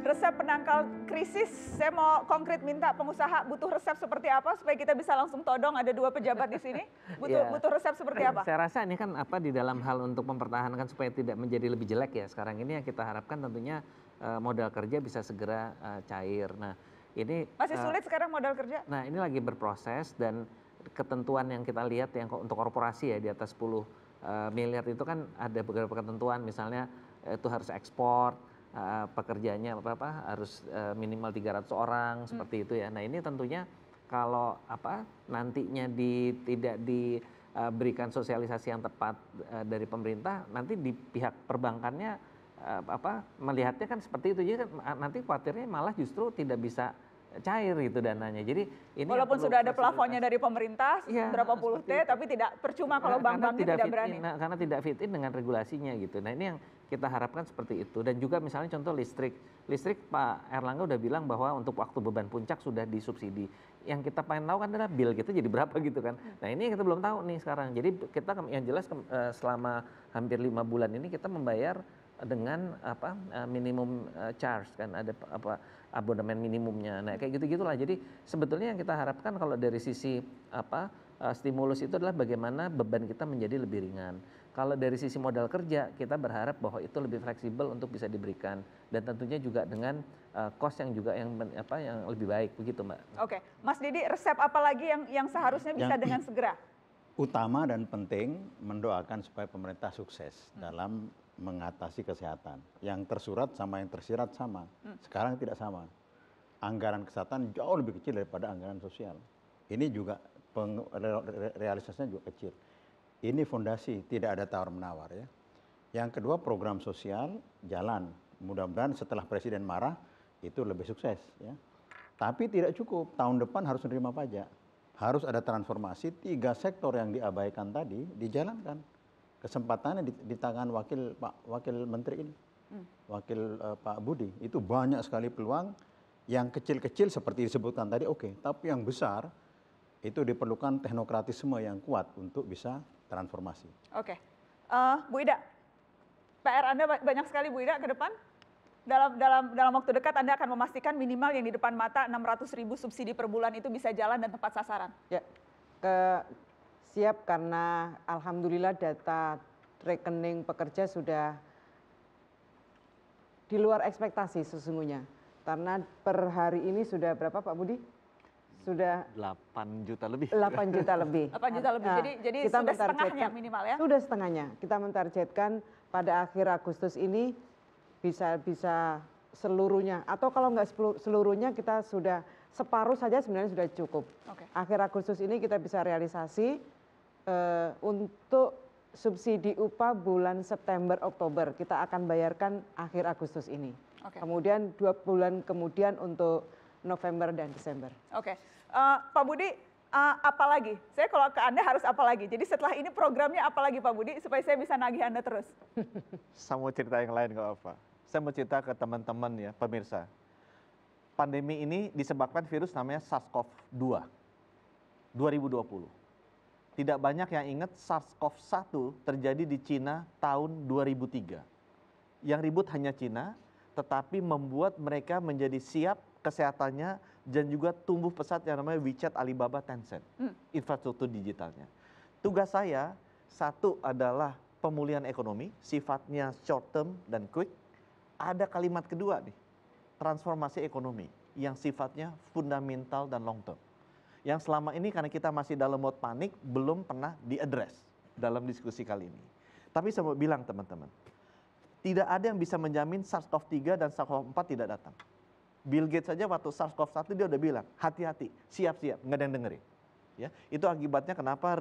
resep penangkal krisis. Saya mau konkret minta pengusaha butuh resep seperti apa supaya kita bisa langsung todong. Ada dua pejabat di sini. Butuh resep seperti apa? Saya rasa ini kan di dalam hal untuk mempertahankan supaya tidak menjadi lebih jelek ya. Sekarang ini yang kita harapkan tentunya modal kerja bisa segera cair. Nah, ini masih sulit sekarang modal kerja. Nah, ini lagi berproses dan ketentuan yang kita lihat yang untuk korporasi ya di atas 10 miliar itu kan ada beberapa ketentuan, misalnya itu harus ekspor, pekerjaannya harus minimal 300 orang seperti itu ya. Nah, ini tentunya kalau nantinya tidak diberikan sosialisasi yang tepat dari pemerintah, nanti di pihak perbankannya melihatnya kan seperti itu. Jadi nanti khawatirnya malah justru tidak bisa cair gitu dananya. Jadi ini walaupun sudah ada plafonnya dari pemerintah ya, berapa puluh T, tapi tidak percuma kalau bank-banknya tidak berani. Karena tidak fit in dengan regulasinya gitu. Nah, ini yang kita harapkan seperti itu. Dan juga misalnya contoh listrik Pak Erlangga udah bilang bahwa untuk waktu beban puncak sudah disubsidi. Yang kita pengen tahu kan adalah bill kita jadi berapa gitu kan. Nah, ini yang kita belum tahu nih sekarang. Jadi kita yang jelas selama hampir 5 bulan ini kita membayar dengan minimum charge kan, ada abonemen minimumnya. Nah, kayak gitu-gitulah. Jadi sebetulnya yang kita harapkan kalau dari sisi stimulus itu adalah bagaimana beban kita menjadi lebih ringan. Kalau dari sisi modal kerja kita berharap bahwa itu lebih fleksibel untuk bisa diberikan dan tentunya juga dengan cost yang juga yang lebih baik begitu, Mbak. Oke, Mas Didi, resep apa lagi yang seharusnya bisa dengan segera? Utama dan penting mendoakan supaya pemerintah sukses dalam mengatasi kesehatan. Yang tersurat sama yang tersirat sama. Sekarang tidak sama. Anggaran kesehatan jauh lebih kecil daripada anggaran sosial. Ini juga realisasinya juga kecil. Ini fondasi, tidak ada tawar-menawar ya. Yang kedua, program sosial jalan. Mudah-mudahan setelah Presiden marah itu lebih sukses ya. Tapi tidak cukup. Tahun depan harus menerima pajak. Harus ada transformasi. 3 sektor yang diabaikan tadi dijalankan. Kesempatannya di tangan wakil menteri ini, wakil Pak Budi. Itu banyak sekali peluang. Yang kecil-kecil seperti disebutkan tadi tapi yang besar itu diperlukan teknokratisme yang kuat untuk bisa transformasi. Oke, Bu Ida, PR Anda banyak sekali Bu Ida ke depan. Dalam waktu dekat Anda akan memastikan minimal yang di depan mata 600.000 subsidi per bulan itu bisa jalan dan tepat sasaran. Ya, siap karena alhamdulillah data rekening pekerja sudah di luar ekspektasi sesungguhnya. Karena per hari ini sudah berapa Pak Budi? Sudah 8 juta lebih. 8 juta lebih. 8 juta lebih. Nah, jadi kita sudah setengahnya minimal ya? Sudah setengahnya. Kita mentargetkan pada akhir Agustus ini bisa seluruhnya. Atau kalau nggak seluruhnya kita sudah separuh saja sebenarnya sudah cukup. Akhir Agustus ini kita bisa realisasi untuk subsidi upah bulan September Oktober kita akan bayarkan akhir Agustus ini. Kemudian 2 bulan kemudian untuk November dan Desember. Pak Budi, apa lagi? Saya kalau ke Anda harus apa lagi? Jadi setelah ini programnya apa lagi Pak Budi supaya saya bisa nagih Anda terus? Saya mau cerita yang lain nggak apa. Saya mau cerita ke teman-teman ya pemirsa. Pandemi ini disebabkan virus namanya SARS-CoV-2 2020. Tidak banyak yang ingat SARS-CoV-1 terjadi di Cina tahun 2003. Yang ribut hanya Cina, tetapi membuat mereka menjadi siap kesehatannya dan juga tumbuh pesat yang namanya WeChat, Alibaba, Tencent, infrastruktur digitalnya. Tugas saya, satu adalah pemulihan ekonomi, sifatnya short term dan quick. Ada kalimat kedua nih, transformasi ekonomi yang sifatnya fundamental dan long term. Yang selama ini karena kita masih dalam mode panik, belum pernah diadres dalam diskusi kali ini. Tapi saya mau bilang teman-teman, tidak ada yang bisa menjamin SARS-CoV-3 dan SARS-CoV-4 tidak datang. Bill Gates saja waktu SARS-CoV-1 dia udah bilang, hati-hati, siap-siap, nggak ada yang dengerin. Ya, itu akibatnya kenapa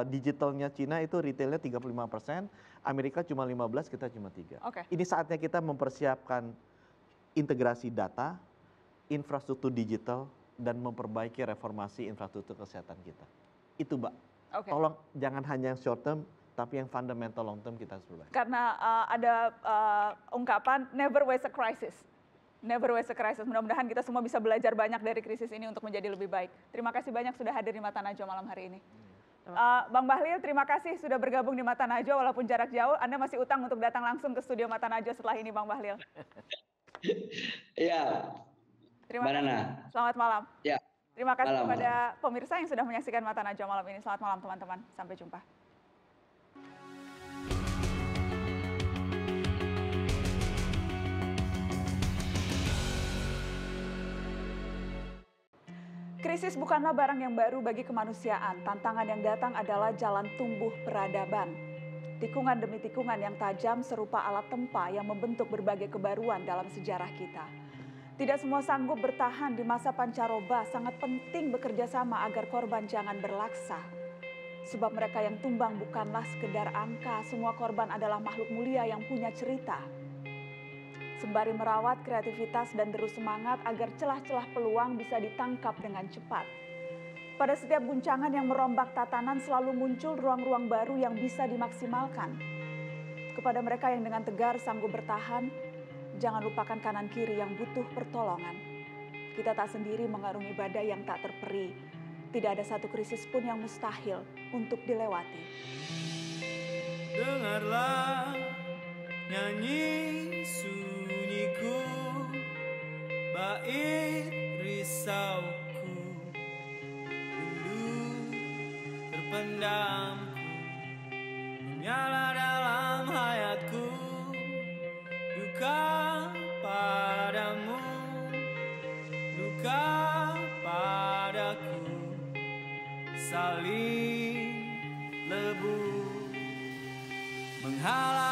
digitalnya Cina itu retailnya 35%, Amerika cuma 15%, kita cuma 3%. Ini saatnya kita mempersiapkan integrasi data, infrastruktur digital, dan memperbaiki reformasi infrastruktur kesehatan kita. Itu Mbak, tolong jangan hanya yang short term, tapi yang fundamental long term kita harus perbaiki. Karena ada ungkapan never waste a crisis. Never waste a crisis. Mudah-mudahan kita semua bisa belajar banyak dari krisis ini untuk menjadi lebih baik. Terima kasih banyak sudah hadir di Mata Najwa malam hari ini. Bang Bahlil, terima kasih sudah bergabung di Mata Najwa walaupun jarak jauh. Anda masih utang untuk datang langsung ke studio Mata Najwa setelah ini, Bang Bahlil. Iya, Terima Mbak kasih. Nana. Selamat malam. Ya, Terima kasih malam, kepada pemirsa yang sudah menyaksikan Mata Najwa malam ini. Selamat malam teman-teman. Sampai jumpa. Krisis bukanlah barang yang baru bagi kemanusiaan. Tantangan yang datang adalah jalan tumbuh peradaban. Tikungan demi tikungan yang tajam serupa alat tempa yang membentuk berbagai kebaruan dalam sejarah kita. Tidak semua sanggup bertahan di masa pancaroba, sangat penting bekerja sama agar korban jangan berlaksa. Sebab mereka yang tumbang bukanlah sekedar angka, semua korban adalah makhluk mulia yang punya cerita. Sembari merawat kreativitas dan terus semangat agar celah-celah peluang bisa ditangkap dengan cepat. Pada setiap guncangan yang merombak tatanan selalu muncul ruang-ruang baru yang bisa dimaksimalkan. Kepada mereka yang dengan tegar sanggup bertahan, jangan lupakan kanan kiri yang butuh pertolongan. Kita tak sendiri mengarungi badai yang tak terperi. Tidak ada satu krisis pun yang mustahil untuk dilewati. Dengarlah nyanyi sunyiku, bait risauku, rindu terpendamku, menyala dalam hayatku, duka padamu, duka padaku, saling lebur menghalang